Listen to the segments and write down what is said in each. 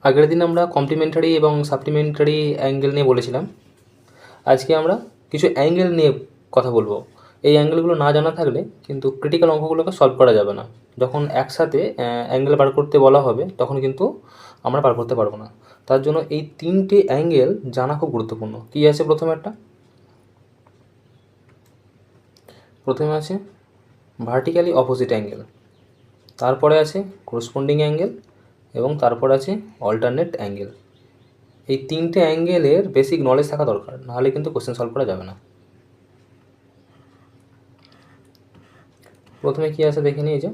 আগের দিন আমরা কমপ্লিমেন্টারি এবং সাপ্লিমেন্টারি অ্যাঙ্গেল নিয়ে বলেছিলাম। আজকে আমরা কিছু অ্যাঙ্গেল নিয়ে কথা বলবো। এই অ্যাঙ্গেলগুলো না জানা থাকলে কিন্তু ক্রিটিক্যাল অঙ্কগুলোকে সলভ করা যাবে না। যখন একসাথে অ্যাঙ্গেল বার করতে বলা হবে তখন কিন্তু আমরা বার করতে পারবো না। তার জন্য এই তিনটে অ্যাঙ্গেল জানা খুব গুরুত্বপূর্ণ। কী আছে প্রথমে আছে ভার্টিক্যালি অপোজিট অ্যাঙ্গেল, তারপরে আছে করসপন্ডিং অ্যাঙ্গেল এবং তারপর আছে অল্টারনেট অ্যাঙ্গেল। এই তিনটে অ্যাঙ্গেলের বেসিক নলেজ থাকা দরকার, নাহলে কিন্তু কোশ্চেন সলভ করা যাবে না। প্রথমে কী আছে দেখে নিই। যে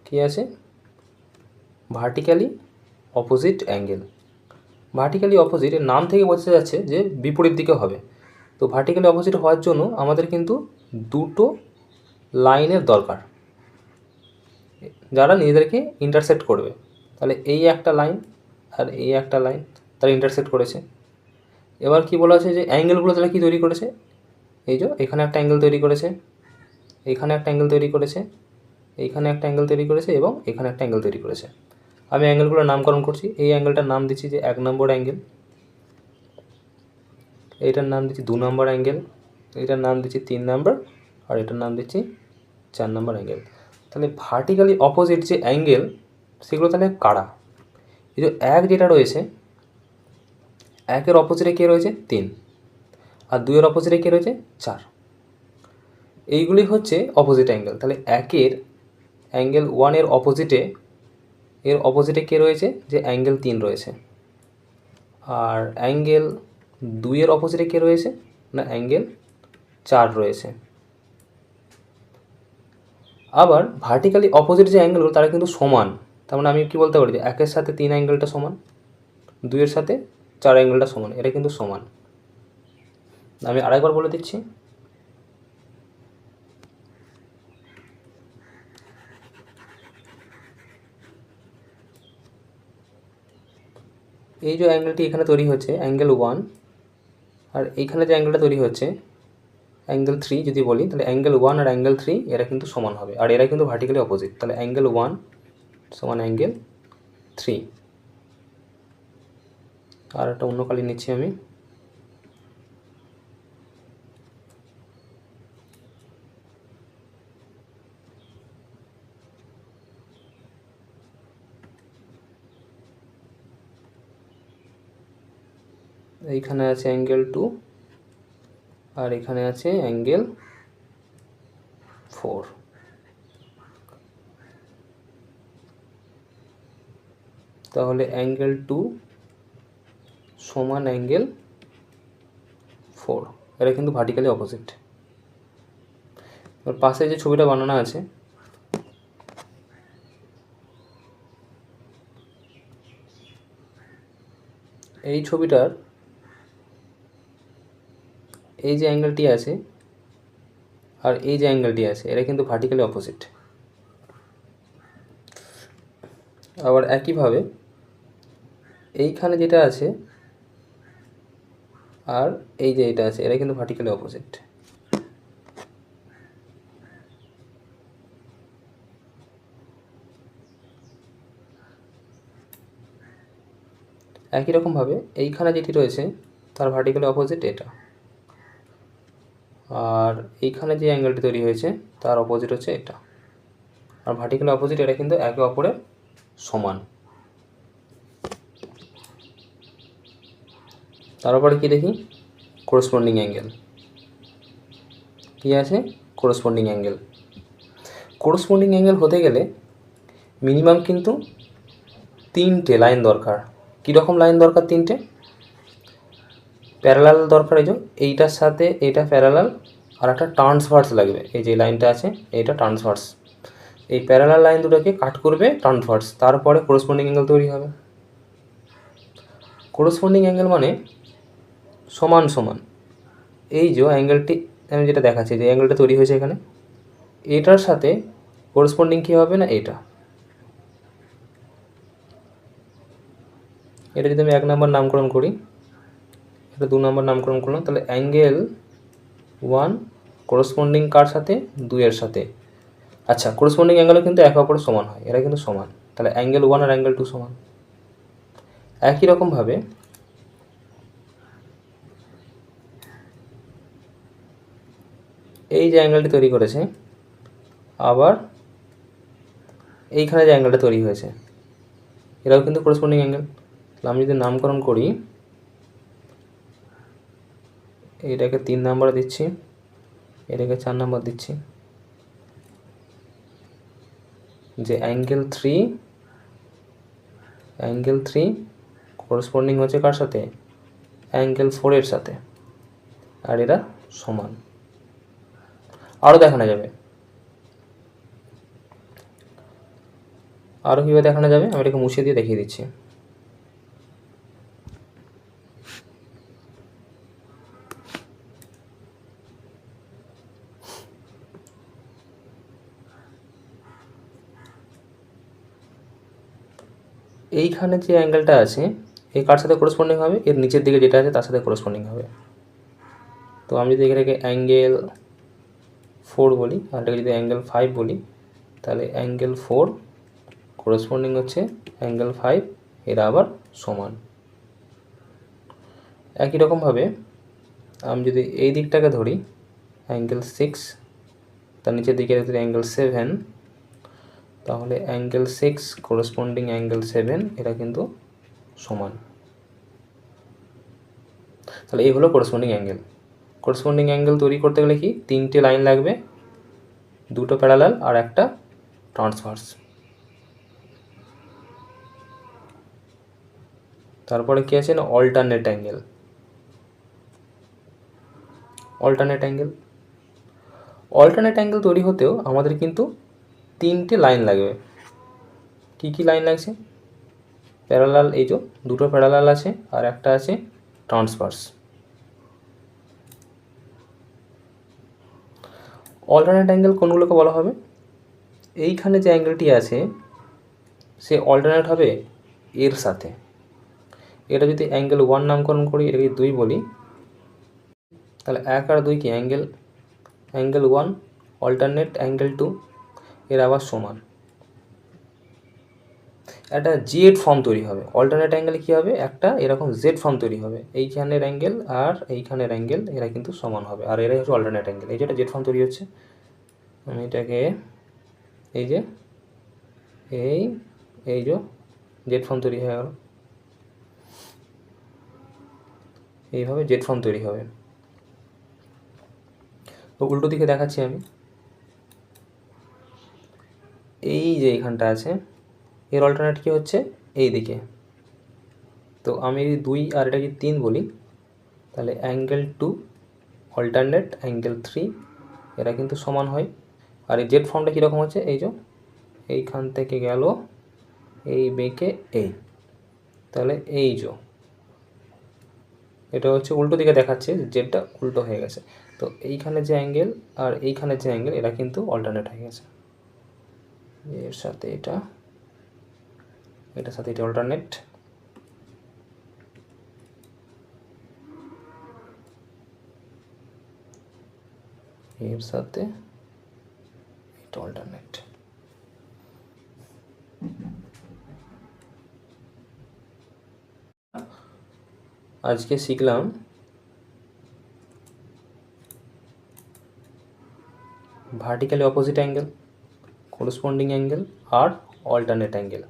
কী আছে, vertically opposite angle. Vertically opposite এর নাম থেকে বোঝা যাচ্ছে যে বিপরীত দিকে হবে। তো ভার্টিক্যালি অপোজিট হওয়ার জন্য আমাদের কিন্তু দুটো লাইনের দরকার যারা নিজেদেরকে ইন্টারসেক্ট করবে। তাহলে এই একটা লাইন আর এই একটা লাইন তারা ইন্টারসেক্ট করেছে। এবার কি বলা আছে যে অ্যাঙ্গেলগুলো তাহলে কী তৈরি করেছে, এই যে এখানে একটা অ্যাঙ্গেল তৈরি করেছে, এখানে একটা অ্যাঙ্গেল তৈরি করেছে, এইখানে একটা অ্যাঙ্গেল তৈরি করেছে এবং এখানে একটা অ্যাঙ্গেল তৈরি করেছে। আমি অ্যাঙ্গেলগুলোর নামকরণ করছি। এই অ্যাঙ্গেলটার নাম দিচ্ছি যে 1 নম্বর অ্যাঙ্গেল, এইটার নাম দিচ্ছি 2 নম্বর অ্যাঙ্গেল, এইটার নাম দিচ্ছি 3 নম্বর, আর এটার নাম দিচ্ছি 4 নম্বর অ্যাঙ্গেল। তাহলে ভার্টিক্যালি অপোজিট যে অ্যাঙ্গেল সেগুলো তাহলে কারা? এই যে 1 যেটা রয়েছে, 1-এর অপোজিটে কে রয়েছে? 3, আর 2-এর অপোজিটে কে রয়েছে? 4। এইগুলি হচ্ছে অপোজিট অ্যাঙ্গেল। তাহলে 1-এর অ্যাঙ্গেল 1-এর অপোজিটে কে রয়েছে? যে অ্যাঙ্গেল 3 রয়েছে। আর অ্যাঙ্গেল 2-এর অপোজিটে কে রয়েছে? না অ্যাঙ্গেল 4 রয়েছে। আবার ভার্টিক্যালি অপোজিট যে অ্যাঙ্গেলগুলো তারা কিন্তু সমান। তার মানে আমি কী বলতে পারি যে 1-এর সাথে 3 অ্যাঙ্গেলটা সমান, 2-এর সাথে 4 অ্যাঙ্গেলটা সমান, এটা কিন্তু সমান। আমি আরেকবার বলে দিচ্ছি। এই যে অ্যাঙ্গেলটি এখানে তৈরি হচ্ছে অ্যাঙ্গেল 1, আর এইখানে যে অ্যাঙ্গেলটা তৈরি হচ্ছে অ্যাঙ্গেল 3 যদি বলি, তাহলে অ্যাঙ্গেল 1 আর অ্যাঙ্গেল 3 এরা কিন্তু সমান হবে, আর এরা কিন্তু ভার্টিক্যালি অপোজিট। তাহলে অ্যাঙ্গেল 1 সমান অ্যাঙ্গেল 3। আর একটা অন্য কালি নিচ্ছি আমি। এইখানে আছে অ্যাঙ্গেল 2 আর এখানে আছে অ্যাঙ্গেল 4। তাহলে অ্যাঙ্গেল 2 সমান অ্যাঙ্গেল 4, এরা কিন্তু ভার্টিক্যালি অপোজিট। এবার পাশে যে ছবিটা বানানো আছে, এই ছবিটার এই যে অ্যাঙ্গেলটি আছে আর এই যে অ্যাঙ্গেলটি আছে এরা কিন্তু ভার্টিক্যালি অপোজিট। আবার একইভাবে এইখানে যেটা আছে আর এই যে এটা আছে এরা কিন্তু ভার্টিক্যালি অপোজিট। একই রকমভাবে এইখানে যেটি রয়েছে তার ভার্টিক্যালি অপোজিট এটা, আর এইখানে যে অ্যাঙ্গেলটি তৈরি হয়েছে তার অপোজিট হচ্ছে এটা। আর ভার্টিক্যালি অপোজিট এরা কিন্তু একে অপরের সমান। তারপরে কি দেখি, করসপন্ডিং অ্যাঙ্গেল। কী আছে? Corresponding angle. করসপন্ডিং অ্যাঙ্গেল হতে গেলে মিনিমাম কিন্তু 3টে লাইন দরকার। কীরকম লাইন দরকার? 3টে প্যারালাল দরকার। এই যে এইটার সাথে এইটা প্যারালাল, আর একটা ট্রান্সভার্স লাগবে। এই যে লাইনটা আছে এইটা ট্রান্সভার্স। এই প্যারালাল লাইন দুটোকে কাট করবে ট্রান্সভার্স, তারপরে করসপন্ডিং অ্যাঙ্গেল তৈরি হবে। করসপন্ডিং অ্যাঙ্গেল মানে সমান সমান। এই যে অ্যাঙ্গেলটি আমি যেটা দেখাচ্ছি, যে অ্যাঙ্গেলটা তৈরি হয়েছে এখানে, এটার সাথে করসপন্ডিং কী হবে না এটা। এটা যদি আমি 1 নম্বর নামকরণ করি, এটা 2 নম্বর নামকরণ করলাম, তাহলে অ্যাঙ্গেল 1 করসপন্ডিং কার সাথে? 2-এর সাথে। আচ্ছা, করসপন্ডিং অ্যাঙ্গেলও কিন্তু একে অপরের সমান হয়, এরা কিন্তু সমান। তাহলে অ্যাঙ্গেল 1 আর অ্যাঙ্গেল 2 সমান। একই রকমভাবে এই যে অ্যাঙ্গেলটি তৈরি করেছে, আবার এইখানে যে অ্যাঙ্গেলটা তৈরি হয়েছে, এটাও কিন্তু করেসপন্ডিং অ্যাঙ্গেল। তাহলে আমি যদি নামকরণ করি, এটাকে 3 নাম্বার দিচ্ছি, এটাকে 4 নাম্বার দিচ্ছি, যে অ্যাঙ্গেল থ্রি করেসপন্ডিং হচ্ছে কার সাথে? অ্যাঙ্গেল 4 এর সাথে, আর এরা সমান। আরও দেখানো যাবে, আরও কীভাবে দেখানো যাবে আমি এটাকে মুছে দিয়ে দেখিয়ে দিচ্ছি। এইখানে যে অ্যাঙ্গেলটা আছে এই কার সাথে করেসপন্ডিং হবে? এর নিচের দিকে যেটা আছে তার সাথে করেসপন্ডিং হবে। তো আমি যদি এখানে অ্যাঙ্গেল 4 বলি, আর এটাকে যদি অ্যাঙ্গেল 5 বলি, তাহলে অ্যাঙ্গেল 4 করেসপন্ডিং হচ্ছে অ্যাঙ্গেল 5, এরা আবার সমান। একই রকমভাবে আমি যদি এই দিকটাকে ধরি অ্যাঙ্গেল 6, তার নিচের দিকে যদি অ্যাঙ্গেল 7, তাহলে অ্যাঙ্গেল 6 করেসপন্ডিং অ্যাঙ্গেল 7, এরা কিন্তু সমান। তাহলে এই হলো করেসপন্ডিং অ্যাঙ্গেল। করেসপন্ডিং অ্যাঙ্গেল তৈরি করতে গেলে কি 3টে লাইন লাগবে, 2টো প্যারালাল আর একটা ট্রান্সভার্স। তারপরে কি আছে না অল্টারনেট অ্যাঙ্গেল। অল্টারনেট অ্যাঙ্গেল তৈরি হতেও আমাদের কিন্তু 3টে লাইন লাগবে। কি কি লাইন লাগছে? প্যারালাল, এই যে 2টো প্যারালাল আছে আর একটা আছে ট্রান্সভার্স। অল্টারনেট অ্যাঙ্গেল কোনগুলোকে বলা হবে? এইখানে যে অ্যাঙ্গেলটি আছে সে অল্টারনেট হবে এর সাথে। এটা যদি অ্যাঙ্গেল 1 নামকরণ করি, এটাকে 2 বলি, তাহলে 1 আর 2 কি অ্যাঙ্গেল 1, অল্টারনেট অ্যাঙ্গেল 2, এর আবার সমান। একটা জেড ফর্ম তৈরি হবে। অল্টারনেট অ্যাঙ্গেলে কী হবে? একটা এরকম জেড ফর্ম তৈরি হবে। এইখানের অ্যাঙ্গেল আর এইখানের অ্যাঙ্গেল এরা কিন্তু সমান হবে, আর এরাই হচ্ছে অল্টারনেট অ্যাঙ্গেল। এই যে একটা জেড ফর্ম তৈরি হচ্ছে, আমি এটাকে এই যে এই যে জেড ফর্ম তৈরি হয়ে গেল, এইভাবে জেড ফর্ম তৈরি হবে। তো উল্টো দিকে দেখাচ্ছি আমি, এই যে এইখানটা আছে এর অল্টারনেট কী হচ্ছে? এই দিকে। তো আমি যদি 2 আর এটাকে 3 বলি, তাহলে অ্যাঙ্গেল 2 অল্টারনেট অ্যাঙ্গেল 3, এরা কিন্তু সমান হয়। আর এই জেড ফর্মটা কীরকম হচ্ছে? এই যে এইখান থেকে গেল এই বেঁকে এই, তাহলে এই যে এটা হচ্ছে উল্টো দিকে দেখাচ্ছে, জেডটা উল্টো হয়ে গেছে। তো এইখানে যে অ্যাঙ্গেল আর এইখানে যে অ্যাঙ্গেল এরা কিন্তু অল্টারনেট হয়ে গেছে। এর সাথে এটা, এটার সাথে এটা অল্টারনেট। এর সাথে এটা অল্টারনেট। আজকে শিখলাম vertically opposite angle, corresponding angle আর অল্টারনেট অ্যাঙ্গেল।